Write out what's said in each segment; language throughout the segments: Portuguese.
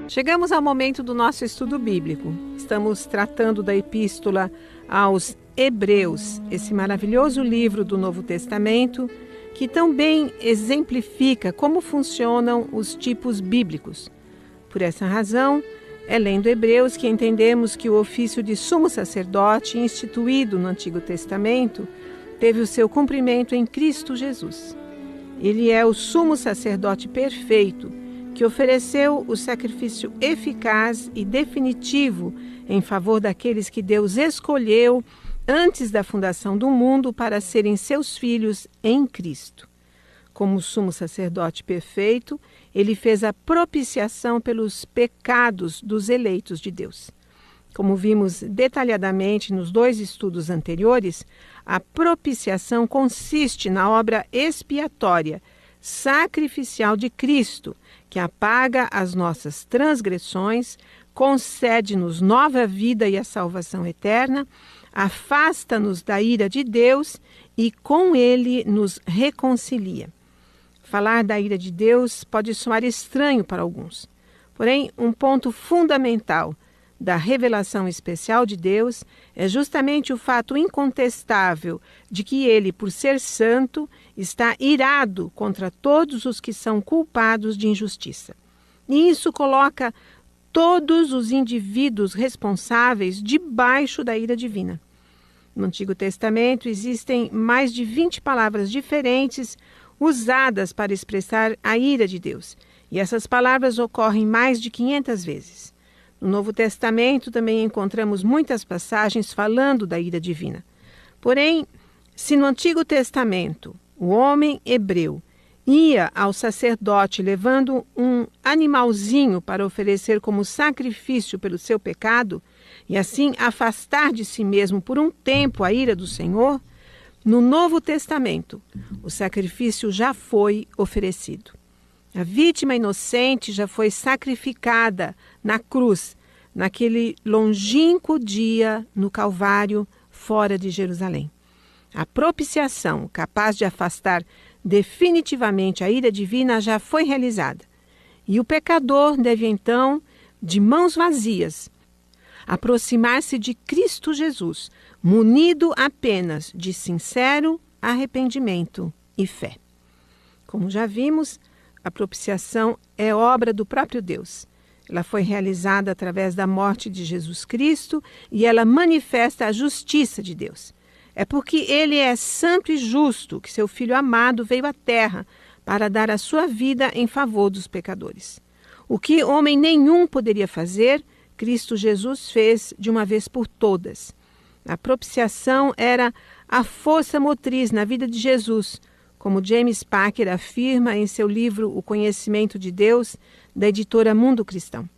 Chegamos ao momento do nosso estudo bíblico. Estamos tratando da Epístola aos Hebreus, esse maravilhoso livro do Novo Testamento, que tão bem exemplifica como funcionam os tipos bíblicos. Por essa razão, é lendo Hebreus que entendemos que o ofício de sumo sacerdote, instituído no Antigo Testamento, teve o seu cumprimento em Cristo Jesus. Ele é o sumo sacerdote perfeito, que ofereceu o sacrifício eficaz e definitivo em favor daqueles que Deus escolheu antes da fundação do mundo para serem seus filhos em Cristo. Como sumo sacerdote perfeito, ele fez a propiciação pelos pecados dos eleitos de Deus. Como vimos detalhadamente nos 2 estudos anteriores, a propiciação consiste na obra expiatória, sacrificial de Cristo, que apaga as nossas transgressões, concede-nos nova vida e a salvação eterna, afasta-nos da ira de Deus e com ele nos reconcilia. Falar da ira de Deus pode soar estranho para alguns. Porém, um ponto fundamental da revelação especial de Deus é justamente o fato incontestável de que ele, por ser santo, está irado contra todos os que são culpados de injustiça. E isso coloca todos os indivíduos responsáveis debaixo da ira divina. No Antigo Testamento existem mais de 20 palavras diferentes usadas para expressar a ira de Deus, e essas palavras ocorrem mais de 500 vezes. No Novo Testamento também encontramos muitas passagens falando da ira divina. Porém, se no Antigo Testamento o homem hebreu ia ao sacerdote levando um animalzinho para oferecer como sacrifício pelo seu pecado e assim afastar de si mesmo por um tempo a ira do Senhor, no Novo Testamento o sacrifício já foi oferecido. A vítima inocente já foi sacrificada na cruz, naquele longínquo dia no Calvário, fora de Jerusalém. A propiciação capaz de afastar definitivamente a ira divina já foi realizada. E o pecador deve então, de mãos vazias, aproximar-se de Cristo Jesus, munido apenas de sincero arrependimento e fé. Como já vimos, a propiciação é obra do próprio Deus. Ela foi realizada através da morte de Jesus Cristo e ela manifesta a justiça de Deus. É porque ele é santo e justo que seu Filho amado veio à terra para dar a sua vida em favor dos pecadores. O que homem nenhum poderia fazer, Cristo Jesus fez de uma vez por todas. A propiciação era a força motriz na vida de Jesus, como James Packer afirma em seu livro O Conhecimento de Deus, da editora Mundo Cristão.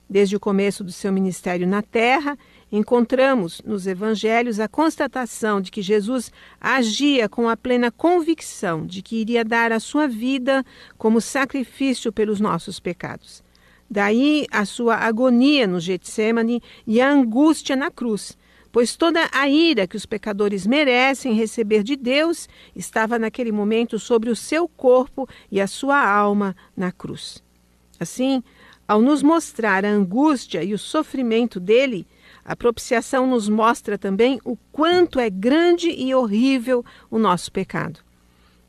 Desde o começo do seu ministério na terra, encontramos nos evangelhos a constatação de que Jesus agia com a plena convicção de que iria dar a sua vida como sacrifício pelos nossos pecados. Daí a sua agonia no Getsêmani e a angústia na cruz, pois toda a ira que os pecadores merecem receber de Deus estava naquele momento sobre o seu corpo e a sua alma na cruz. Assim, ao nos mostrar a angústia e o sofrimento dele, a propiciação nos mostra também o quanto é grande e horrível o nosso pecado.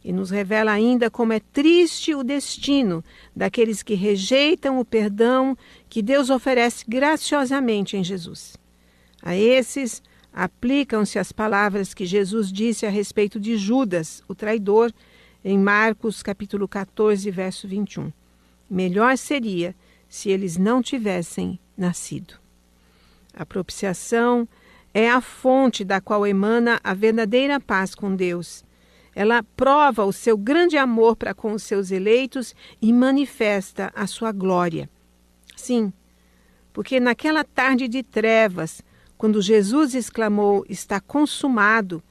E nos revela ainda como é triste o destino daqueles que rejeitam o perdão que Deus oferece graciosamente em Jesus. A esses aplicam-se as palavras que Jesus disse a respeito de Judas, o traidor, em Marcos capítulo 14, verso 21. Melhor seria se eles não tivessem nascido. A propiciação é a fonte da qual emana a verdadeira paz com Deus. Ela prova o seu grande amor para com os seus eleitos e manifesta a sua glória. Sim, porque naquela tarde de trevas, quando Jesus exclamou, está consumado,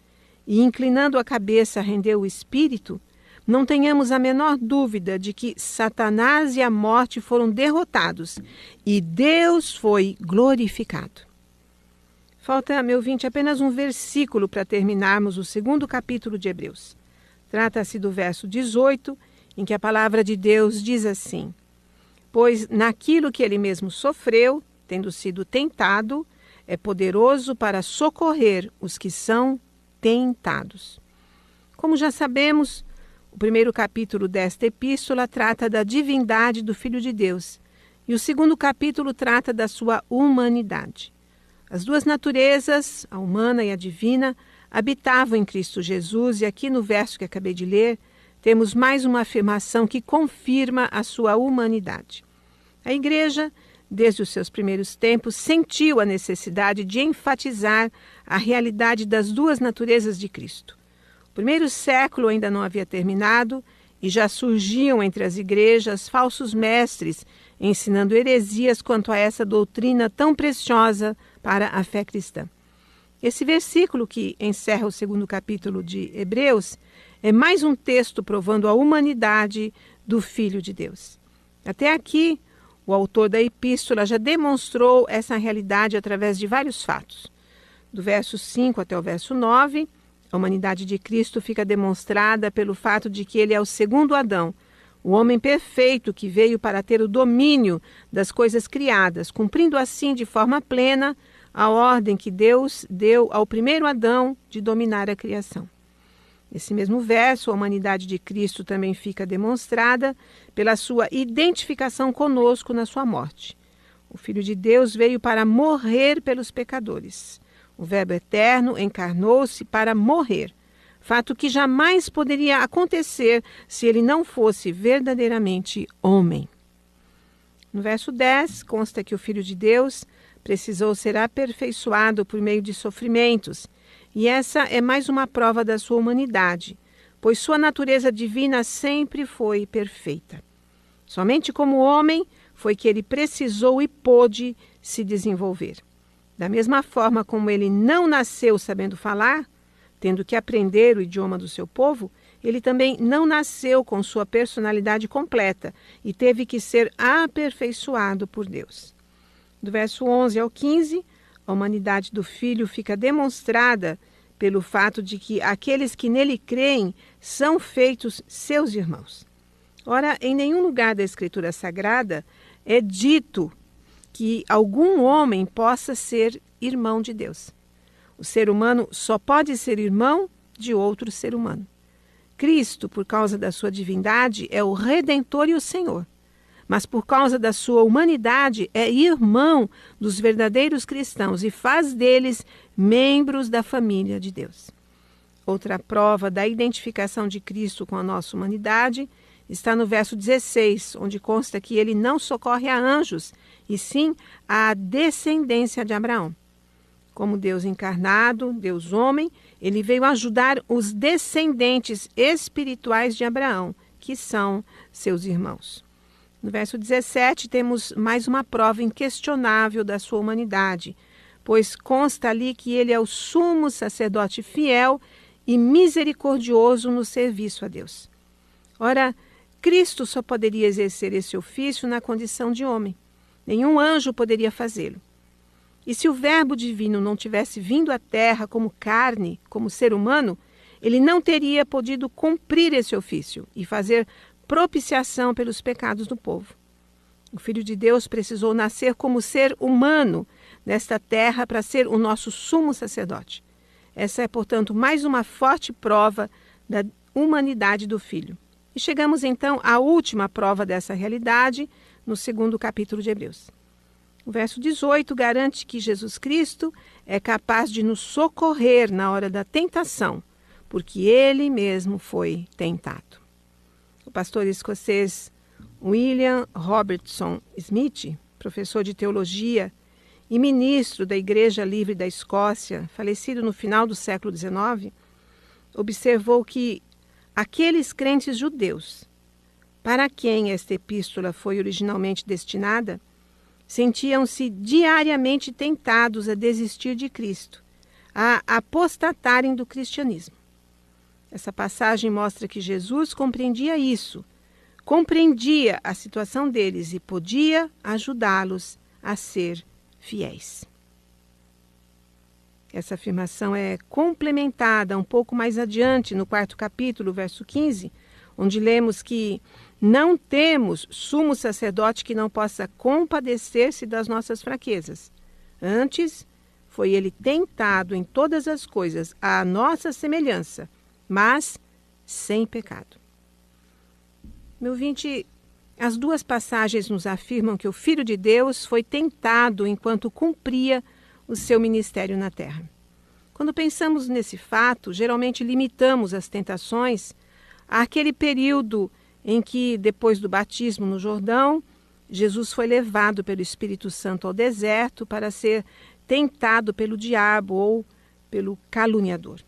e inclinando a cabeça rendeu o espírito, não tenhamos a menor dúvida de que Satanás e a morte foram derrotados e Deus foi glorificado. Falta, meu ouvinte, apenas um versículo para terminarmos o 2º capítulo de Hebreus. Trata-se do verso 18, em que a palavra de Deus diz assim: pois naquilo que ele mesmo sofreu, tendo sido tentado, é poderoso para socorrer os que são tentados. Como já sabemos, o primeiro capítulo desta epístola trata da divindade do Filho de Deus e o segundo capítulo trata da sua humanidade. As duas naturezas, a humana e a divina, habitavam em Cristo Jesus e aqui no verso que acabei de ler, temos mais uma afirmação que confirma a sua humanidade. A Igreja, desde os seus primeiros tempos, sentiu a necessidade de enfatizar a realidade das duas naturezas de Cristo. O primeiro século ainda não havia terminado e já surgiam entre as igrejas falsos mestres ensinando heresias quanto a essa doutrina tão preciosa para a fé cristã. Esse versículo que encerra o segundo capítulo de Hebreus é mais um texto provando a humanidade do Filho de Deus. Até aqui, o autor da epístola já demonstrou essa realidade através de vários fatos. Do verso 5 até o verso 9, a humanidade de Cristo fica demonstrada pelo fato de que ele é o segundo Adão, o homem perfeito que veio para ter o domínio das coisas criadas, cumprindo assim de forma plena a ordem que Deus deu ao primeiro Adão de dominar a criação. Nesse mesmo verso, a humanidade de Cristo também fica demonstrada pela sua identificação conosco na sua morte. O Filho de Deus veio para morrer pelos pecadores. O Verbo eterno encarnou-se para morrer, fato que jamais poderia acontecer se ele não fosse verdadeiramente homem. No verso 10, consta que o Filho de Deus precisou ser aperfeiçoado por meio de sofrimentos, e essa é mais uma prova da sua humanidade, pois sua natureza divina sempre foi perfeita. Somente como homem foi que ele precisou e pôde se desenvolver. Da mesma forma como ele não nasceu sabendo falar, tendo que aprender o idioma do seu povo, ele também não nasceu com sua personalidade completa e teve que ser aperfeiçoado por Deus. Do verso 11 ao 15, a humanidade do Filho fica demonstrada pelo fato de que aqueles que nele creem são feitos seus irmãos. Ora, em nenhum lugar da Escritura Sagrada é dito que algum homem possa ser irmão de Deus. O ser humano só pode ser irmão de outro ser humano. Cristo, por causa da sua divindade, é o Redentor e o Senhor. Mas por causa da sua humanidade, é irmão dos verdadeiros cristãos e faz deles membros da família de Deus. Outra prova da identificação de Cristo com a nossa humanidade está no verso 16, onde consta que ele não socorre a anjos, e sim a descendência de Abraão. Como Deus encarnado, Deus homem, ele veio ajudar os descendentes espirituais de Abraão, que são seus irmãos. No verso 17, temos mais uma prova inquestionável da sua humanidade, pois consta ali que ele é o sumo sacerdote fiel e misericordioso no serviço a Deus. Ora, Cristo só poderia exercer esse ofício na condição de homem. Nenhum anjo poderia fazê-lo. E se o Verbo divino não tivesse vindo à terra como carne, como ser humano, ele não teria podido cumprir esse ofício e fazer propiciação pelos pecados do povo. O Filho de Deus precisou nascer como ser humano nesta terra para ser o nosso sumo sacerdote. Essa é, portanto, mais uma forte prova da humanidade do Filho. E chegamos então à última prova dessa realidade no segundo capítulo de Hebreus. O verso 18 garante que Jesus Cristo é capaz de nos socorrer na hora da tentação, porque ele mesmo foi tentado. O pastor escocês William Robertson Smith, professor de teologia e ministro da Igreja Livre da Escócia, falecido no final do século XIX, observou que aqueles crentes judeus, para quem esta epístola foi originalmente destinada, sentiam-se diariamente tentados a desistir de Cristo, a apostatarem do cristianismo. Essa passagem mostra que Jesus compreendia isso, compreendia a situação deles e podia ajudá-los a ser fiéis. Essa afirmação é complementada um pouco mais adiante no quarto capítulo, verso 15, onde lemos que Não temos sumo sacerdote que não possa compadecer-se das nossas fraquezas. Antes, foi ele tentado em todas as coisas à nossa semelhança, mas sem pecado. Meu ouvinte, as duas passagens nos afirmam que o Filho de Deus foi tentado enquanto cumpria o seu ministério na terra. Quando pensamos nesse fato, geralmente limitamos as tentações àquele período em que, depois do batismo no Jordão, Jesus foi levado pelo Espírito Santo ao deserto para ser tentado pelo diabo ou pelo caluniador.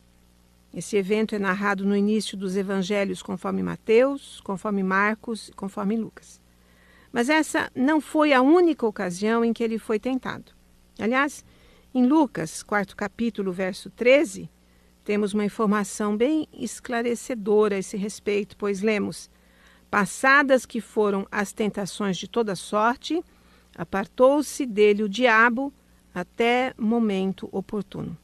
Esse evento é narrado no início dos evangelhos conforme Mateus, conforme Marcos e conforme Lucas. Mas essa não foi a única ocasião em que ele foi tentado. Aliás, em Lucas, 4º capítulo, verso 13, temos uma informação bem esclarecedora a esse respeito, pois lemos: passadas que foram as tentações de toda sorte, apartou-se dele o diabo até momento oportuno.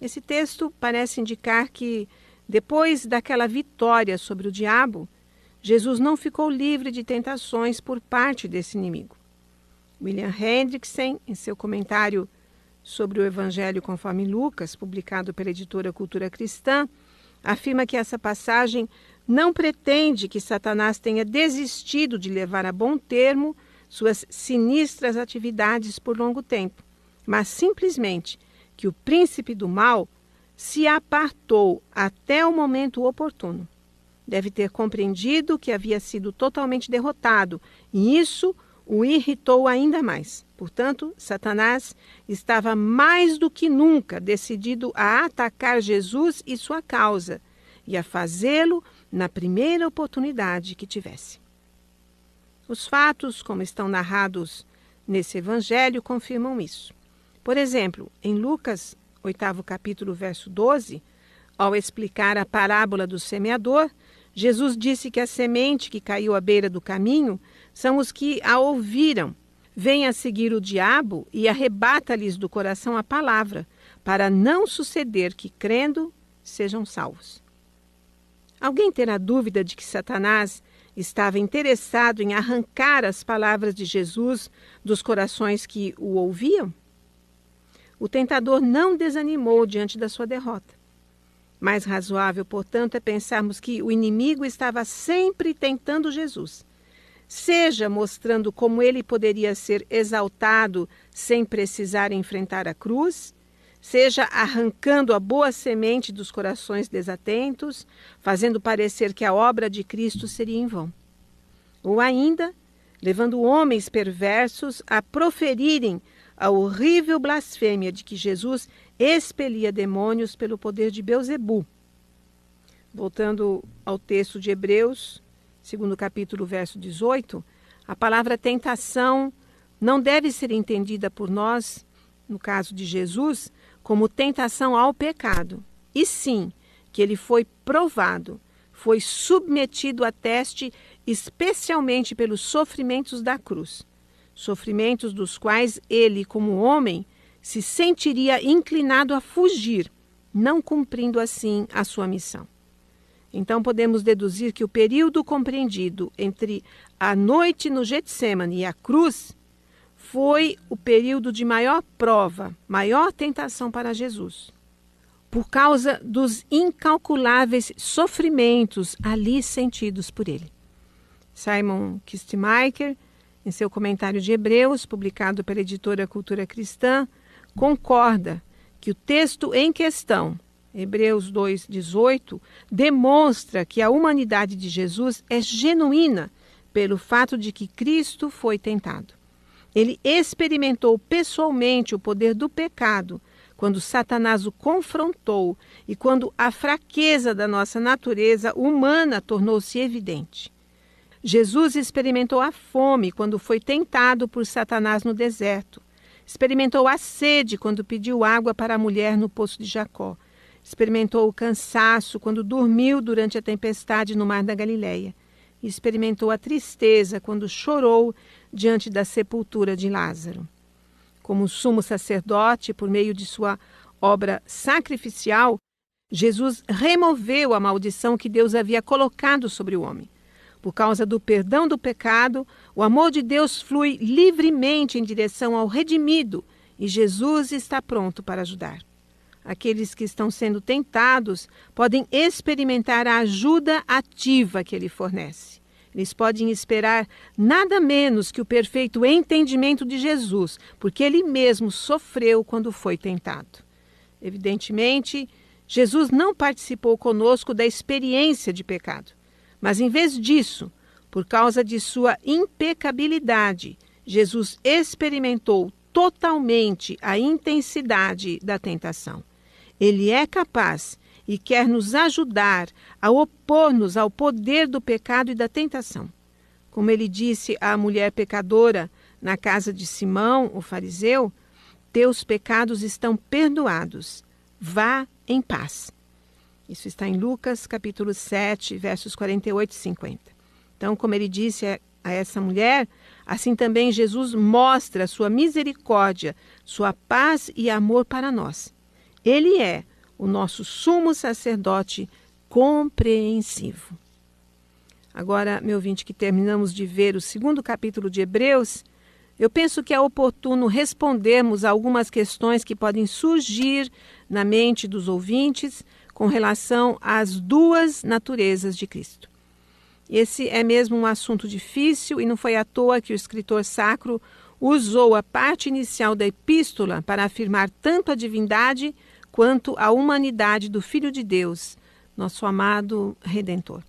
Esse texto parece indicar que, depois daquela vitória sobre o diabo, Jesus não ficou livre de tentações por parte desse inimigo. William Hendrickson, em seu comentário sobre o Evangelho conforme Lucas, publicado pela editora Cultura Cristã, afirma que essa passagem não pretende que Satanás tenha desistido de levar a bom termo suas sinistras atividades por longo tempo, mas simplesmente que o príncipe do mal se apartou até o momento oportuno. Deve ter compreendido que havia sido totalmente derrotado, e isso o irritou ainda mais. Portanto, Satanás estava mais do que nunca decidido a atacar Jesus e sua causa, e a fazê-lo na primeira oportunidade que tivesse. Os fatos, como estão narrados nesse evangelho, confirmam isso. Por exemplo, em Lucas, 8º capítulo, verso 12, ao explicar a parábola do semeador, Jesus disse que a semente que caiu à beira do caminho são os que a ouviram. Vem a seguir o diabo e arrebata-lhes do coração a palavra, para não suceder que, crendo, sejam salvos. Alguém terá dúvida de que Satanás estava interessado em arrancar as palavras de Jesus dos corações que o ouviam? O tentador não desanimou diante da sua derrota. Mais razoável, portanto, é pensarmos que o inimigo estava sempre tentando Jesus, seja mostrando como ele poderia ser exaltado sem precisar enfrentar a cruz, seja arrancando a boa semente dos corações desatentos, fazendo parecer que a obra de Cristo seria em vão. Ou ainda, levando homens perversos a proferirem a horrível blasfêmia de que Jesus expelia demônios pelo poder de Belzebu. Voltando ao texto de Hebreus, 2º capítulo, verso 18, a palavra tentação não deve ser entendida por nós, no caso de Jesus, como tentação ao pecado, e sim que ele foi provado, foi submetido a teste especialmente pelos sofrimentos da cruz. Sofrimentos dos quais ele, como homem, se sentiria inclinado a fugir, não cumprindo assim a sua missão. Então podemos deduzir que o período compreendido entre a noite no Getsêmani e a cruz foi o período de maior prova, maior tentação para Jesus, por causa dos incalculáveis sofrimentos ali sentidos por ele. Simon Kistemaker, em seu comentário de Hebreus, publicado pela editora Cultura Cristã, concorda que o texto em questão, Hebreus 2,18, demonstra que a humanidade de Jesus é genuína pelo fato de que Cristo foi tentado. Ele experimentou pessoalmente o poder do pecado quando Satanás o confrontou e quando a fraqueza da nossa natureza humana tornou-se evidente. Jesus experimentou a fome quando foi tentado por Satanás no deserto. Experimentou a sede quando pediu água para a mulher no poço de Jacó. Experimentou o cansaço quando dormiu durante a tempestade no mar da Galileia. E experimentou a tristeza quando chorou diante da sepultura de Lázaro. Como sumo sacerdote, por meio de sua obra sacrificial, Jesus removeu a maldição que Deus havia colocado sobre o homem. Por causa do perdão do pecado, o amor de Deus flui livremente em direção ao redimido e Jesus está pronto para ajudar. Aqueles que estão sendo tentados podem experimentar a ajuda ativa que ele fornece. Eles podem esperar nada menos que o perfeito entendimento de Jesus, porque ele mesmo sofreu quando foi tentado. Evidentemente, Jesus não participou conosco da experiência de pecado, mas em vez disso, por causa de sua impecabilidade, Jesus experimentou totalmente a intensidade da tentação. Ele é capaz e quer nos ajudar a opor-nos ao poder do pecado e da tentação. Como ele disse à mulher pecadora na casa de Simão, o fariseu, teus pecados estão perdoados, vá em paz. Isso está em Lucas, capítulo 7, versos 48 e 50. Então, como ele disse a essa mulher, assim também Jesus mostra sua misericórdia, sua paz e amor para nós. Ele é o nosso sumo sacerdote compreensivo. Agora, meu ouvinte, que terminamos de ver o 2º capítulo de Hebreus, eu penso que é oportuno respondermos a algumas questões que podem surgir na mente dos ouvintes com relação às duas naturezas de Cristo. Esse é mesmo um assunto difícil e não foi à toa que o escritor sacro usou a parte inicial da epístola para afirmar tanto a divindade quanto a humanidade do Filho de Deus, nosso amado Redentor.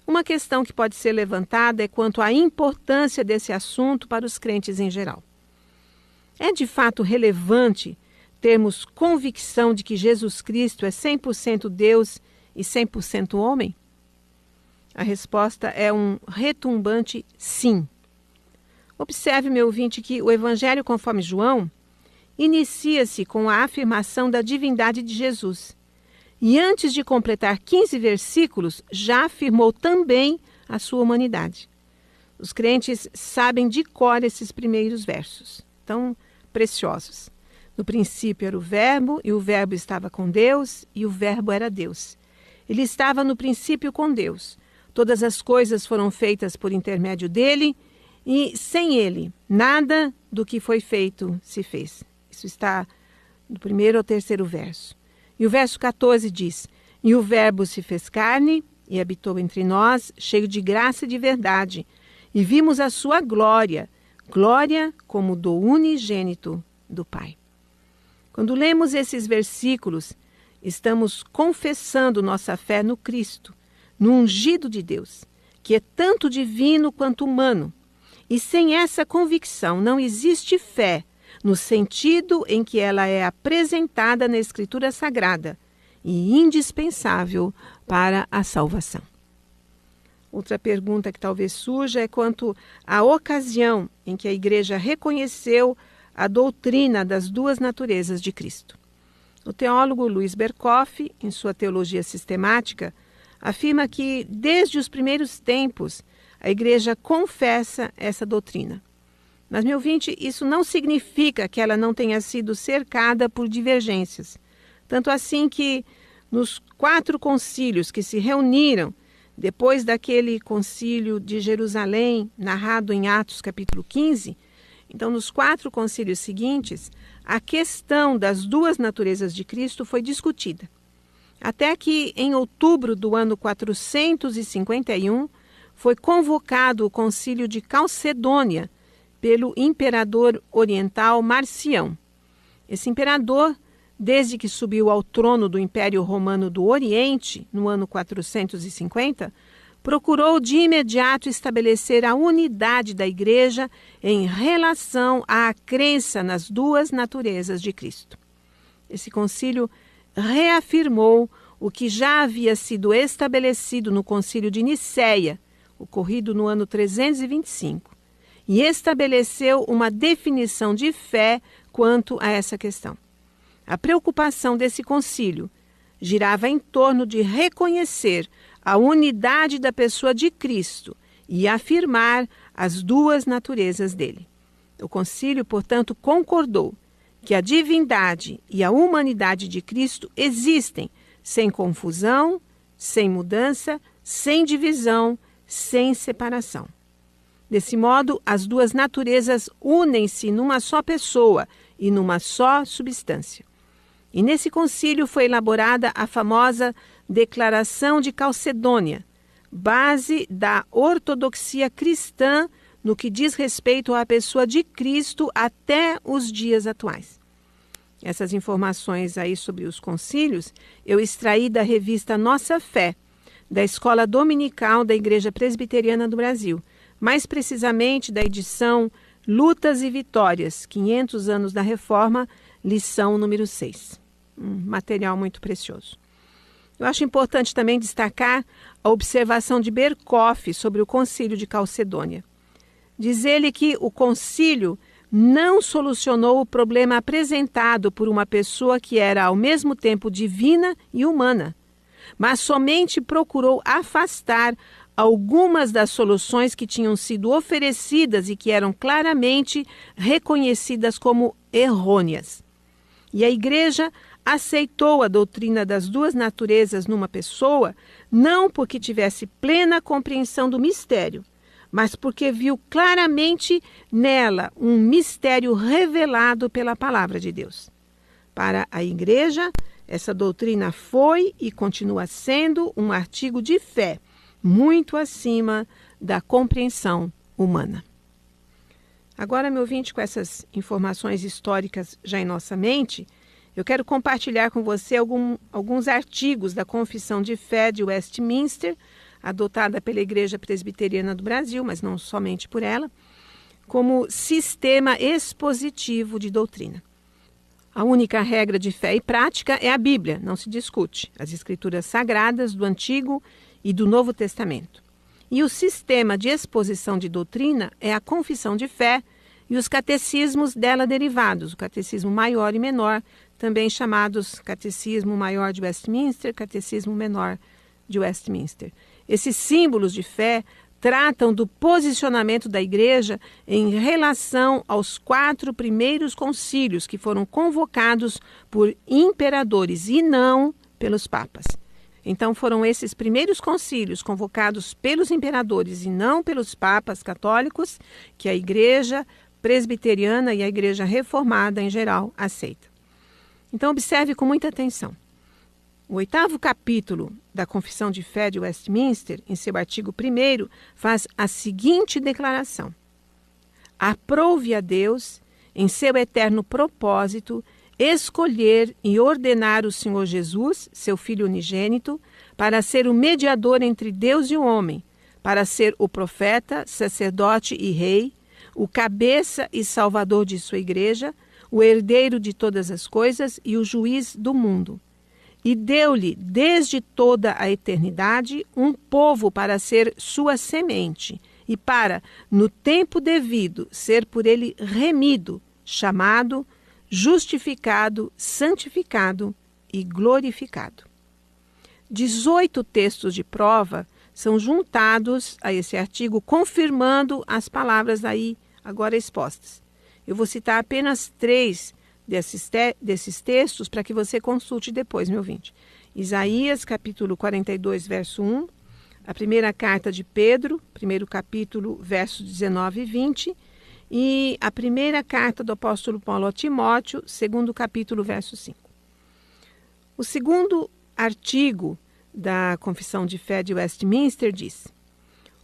Uma questão que pode ser levantada é quanto à importância desse assunto para os crentes em geral. É de fato relevante termos convicção de que Jesus Cristo é 100% Deus e 100% homem? A resposta é um retumbante sim. Observe, meu ouvinte, que o Evangelho conforme João inicia-se com a afirmação da divindade de Jesus. E antes de completar 15 versículos, já afirmou também a sua humanidade. Os crentes sabem de cor esses primeiros versos, tão preciosos. No princípio era o Verbo, e o Verbo estava com Deus, e o Verbo era Deus. Ele estava no princípio com Deus. Todas as coisas foram feitas por intermédio dele, e sem ele, nada do que foi feito se fez. Isso está do 1º ao 3º verso. E o verso 14 diz: E o Verbo se fez carne e habitou entre nós, cheio de graça e de verdade, e vimos a sua glória, glória como do unigênito do Pai. Quando lemos esses versículos, estamos confessando nossa fé no Cristo, no ungido de Deus, que é tanto divino quanto humano. E sem essa convicção não existe fé, no sentido em que ela é apresentada na Escritura Sagrada e indispensável para a salvação. Outra pergunta que talvez surja é quanto à ocasião em que a Igreja reconheceu a doutrina das duas naturezas de Cristo. O teólogo Louis Berkhoff, em sua Teologia Sistemática, afirma que, desde os primeiros tempos, a Igreja confessa essa doutrina. Mas, meu ouvinte, isso não significa que ela não tenha sido cercada por divergências. Tanto assim que, nos 4 concílios que se reuniram depois daquele concílio de Jerusalém, narrado em Atos capítulo 15, então, nos 4 concílios seguintes, a questão das duas naturezas de Cristo foi discutida. Até que, em outubro do ano 451, foi convocado o concílio de Calcedônia pelo imperador oriental Marcião. Esse imperador, desde que subiu ao trono do Império Romano do Oriente, no ano 450, procurou de imediato estabelecer a unidade da Igreja em relação à crença nas duas naturezas de Cristo. Esse concílio reafirmou o que já havia sido estabelecido no concílio de Nicéia, ocorrido no ano 325, e estabeleceu uma definição de fé quanto a essa questão. A preocupação desse concílio girava em torno de reconhecer a unidade da pessoa de Cristo e afirmar as duas naturezas dele. O concílio, portanto, concordou que a divindade e a humanidade de Cristo existem sem confusão, sem mudança, sem divisão, sem separação. Desse modo, as duas naturezas unem-se numa só pessoa e numa só substância. E nesse concílio foi elaborada a famosa Declaração de Calcedônia, base da ortodoxia cristã no que diz respeito à pessoa de Cristo até os dias atuais. Essas informações aí sobre os concílios eu extraí da revista Nossa Fé, da Escola Dominical da Igreja Presbiteriana do Brasil, mais precisamente da edição Lutas e Vitórias, 500 anos da Reforma, lição número 6. Material muito precioso. Eu acho importante também destacar a observação de Berkoff sobre o concílio de Calcedônia. Diz ele que o concílio não solucionou o problema apresentado por uma pessoa que era ao mesmo tempo divina e humana, mas somente procurou afastar algumas das soluções que tinham sido oferecidas e que eram claramente reconhecidas como errôneas. E a Igreja aceitou a doutrina das duas naturezas numa pessoa, não porque tivesse plena compreensão do mistério, mas porque viu claramente nela um mistério revelado pela palavra de Deus. Para a Igreja, essa doutrina foi e continua sendo um artigo de fé, muito acima da compreensão humana. Agora, meu ouvinte, com essas informações históricas já em nossa mente, eu quero compartilhar com você alguns artigos da Confissão de Fé de Westminster, adotada pela Igreja Presbiteriana do Brasil, mas não somente por ela, como sistema expositivo de doutrina. A única regra de fé e prática é a Bíblia, não se discute, as Escrituras Sagradas do Antigo e do Novo Testamento. E o sistema de exposição de doutrina é a Confissão de Fé e os catecismos dela derivados, o Catecismo Maior e Menor, também chamados Catecismo Maior de Westminster, Catecismo Menor de Westminster. Esses símbolos de fé tratam do posicionamento da Igreja em relação aos 4 primeiros concílios que foram convocados por imperadores e não pelos papas. Então foram esses primeiros concílios convocados pelos imperadores e não pelos papas católicos que a Igreja Presbiteriana e a Igreja Reformada em geral aceita. Então observe com muita atenção. O 8º capítulo da Confissão de Fé de Westminster, em seu artigo 1º, faz a seguinte declaração: aprove a Deus, em seu eterno propósito, escolher e ordenar o Senhor Jesus, seu Filho unigênito, para ser o mediador entre Deus e o homem, para ser o profeta, sacerdote e rei, o cabeça e salvador de sua igreja, o herdeiro de todas as coisas e o juiz do mundo. E deu-lhe, desde toda a eternidade, um povo para ser sua semente, e para, no tempo devido, ser por ele remido, chamado, justificado, santificado e glorificado. 18 textos de prova são juntados a esse artigo, confirmando as palavras aí agora expostas. Eu vou citar apenas 3 desses textos para que você consulte depois, meu ouvinte. Isaías, capítulo 42, verso 1, a primeira carta de Pedro, primeiro capítulo, versos 19 e 20, e a primeira carta do apóstolo Paulo a Timóteo, segundo capítulo, verso 5. O segundo artigo da Confissão de Fé de Westminster diz: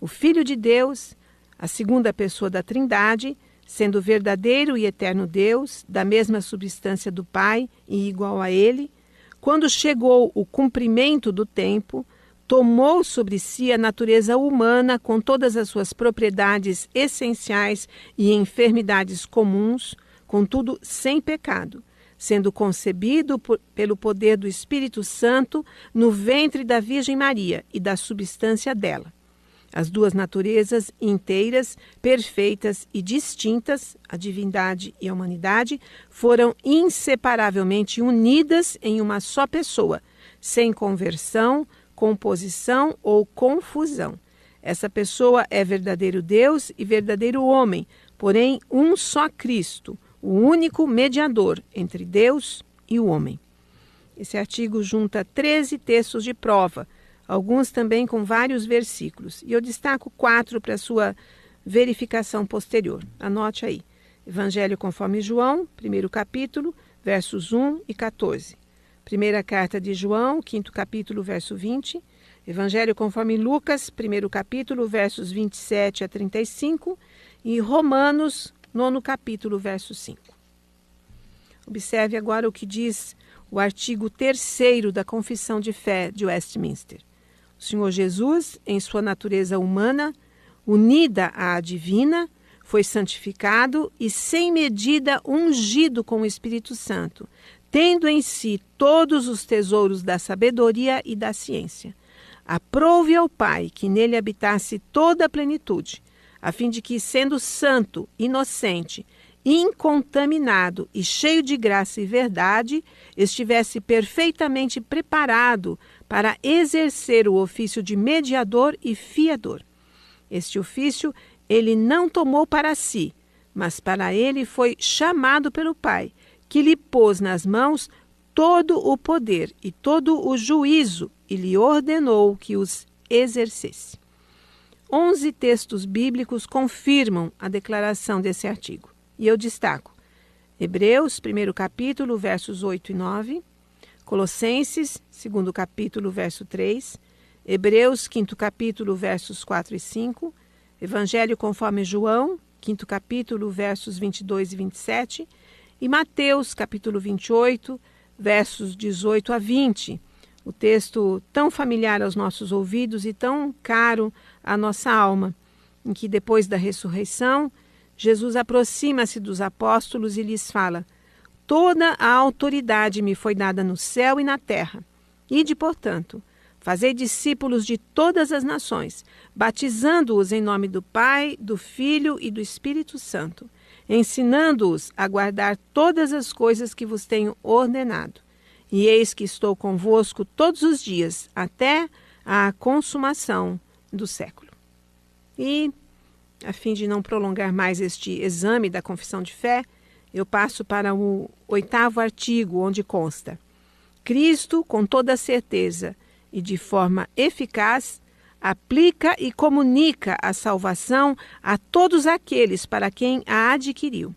o Filho de Deus, a segunda pessoa da Trindade, sendo verdadeiro e eterno Deus, da mesma substância do Pai e igual a Ele, quando chegou o cumprimento do tempo, tomou sobre si a natureza humana com todas as suas propriedades essenciais e enfermidades comuns, contudo sem pecado, sendo concebido pelo poder do Espírito Santo no ventre da Virgem Maria e da substância dela. As duas naturezas inteiras, perfeitas e distintas, a divindade e a humanidade, foram inseparavelmente unidas em uma só pessoa, sem conversão, composição ou confusão. Essa pessoa é verdadeiro Deus e verdadeiro homem, porém um só Cristo, o único mediador entre Deus e o homem. Esse artigo junta 13 textos de prova, alguns também com vários versículos. E eu destaco 4 para sua verificação posterior. Anote aí. Evangelho conforme João, 1º capítulo, versos 1 e 14. Primeira carta de João, 5º capítulo, verso 20. Evangelho conforme Lucas, 1º capítulo, versos 27 a 35. E Romanos, 9º capítulo, verso 5. Observe agora o que diz o artigo 3º da Confissão de Fé de Westminster. O Senhor Jesus, em sua natureza humana, unida à divina, foi santificado e sem medida ungido com o Espírito Santo, tendo em si todos os tesouros da sabedoria e da ciência. Aprove ao Pai que nele habitasse toda a plenitude, a fim de que, sendo santo, inocente, incontaminado e cheio de graça e verdade, estivesse perfeitamente preparado para exercer o ofício de mediador e fiador. Este ofício ele não tomou para si, mas para ele foi chamado pelo Pai, que lhe pôs nas mãos todo o poder e todo o juízo e lhe ordenou que os exercesse. 11 textos bíblicos confirmam a declaração desse artigo. E eu destaco Hebreus, 1º capítulo, versos 8 e 9, Colossenses, 2º capítulo, verso 3, Hebreus, 5º capítulo, versos 4 e 5, Evangelho conforme João, 5º capítulo, versos 22 e 27, e Mateus, capítulo 28, versos 18 a 20, o texto tão familiar aos nossos ouvidos e tão caro à nossa alma, em que depois da ressurreição, Jesus aproxima-se dos apóstolos e lhes fala: toda a autoridade me foi dada no céu e na terra. Ide, portanto, fazei discípulos de todas as nações, batizando-os em nome do Pai, do Filho e do Espírito Santo, ensinando-os a guardar todas as coisas que vos tenho ordenado. E eis que estou convosco todos os dias, até a consumação do século. E, a fim de não prolongar mais este exame da confissão de fé, eu passo para o 8º artigo, onde consta: Cristo, com toda certeza e de forma eficaz, aplica e comunica a salvação a todos aqueles para quem a adquiriu.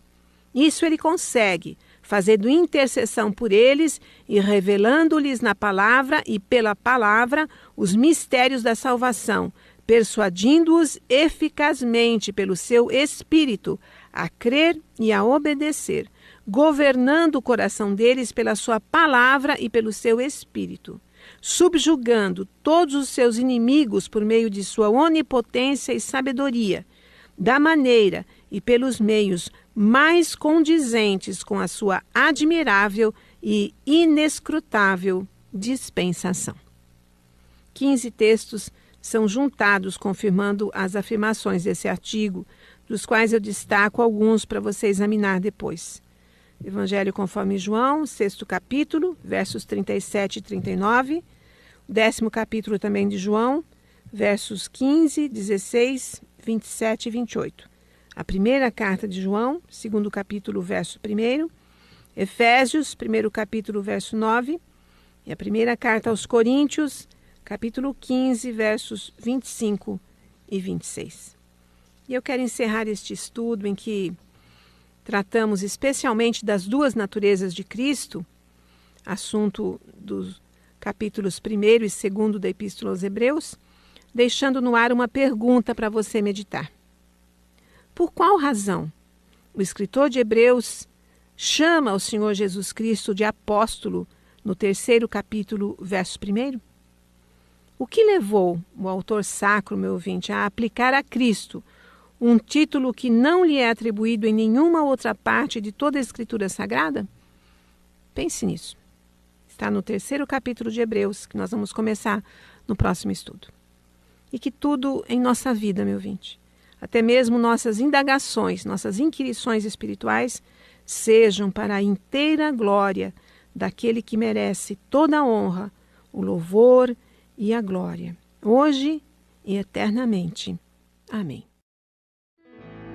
Isso ele consegue, fazendo intercessão por eles e revelando-lhes na palavra e pela palavra os mistérios da salvação, persuadindo-os eficazmente pelo seu Espírito a crer e a obedecer, governando o coração deles pela sua palavra e pelo seu Espírito, subjugando todos os seus inimigos por meio de sua onipotência e sabedoria, da maneira e pelos meios mais condizentes com a sua admirável e inescrutável dispensação. 15 textos são juntados confirmando as afirmações desse artigo, dos quais eu destaco alguns para você examinar depois. Evangelho conforme João, 6º capítulo, versos 37 e 39, o 10º capítulo também de João, versos 15, 16, 27 e 28. A primeira carta de João, 2º capítulo, verso 1, Efésios, 1º capítulo, verso 9, e a primeira carta aos Coríntios, capítulo 15, versos 25 e 26. E eu quero encerrar este estudo em que tratamos especialmente das duas naturezas de Cristo, assunto dos capítulos 1º e 2º da Epístola aos Hebreus, deixando no ar uma pergunta para você meditar. Por qual razão o escritor de Hebreus chama o Senhor Jesus Cristo de apóstolo no 3º capítulo, verso 1? O que levou o autor sacro, meu ouvinte, a aplicar a Cristo um título que não lhe é atribuído em nenhuma outra parte de toda a Escritura Sagrada? Pense nisso. Está no 3º capítulo de Hebreus, que nós vamos começar no próximo estudo. E que tudo em nossa vida, meu ouvinte, até mesmo nossas indagações, nossas inquirições espirituais, sejam para a inteira glória daquele que merece toda a honra, o louvor e a glória, hoje e eternamente. Amém.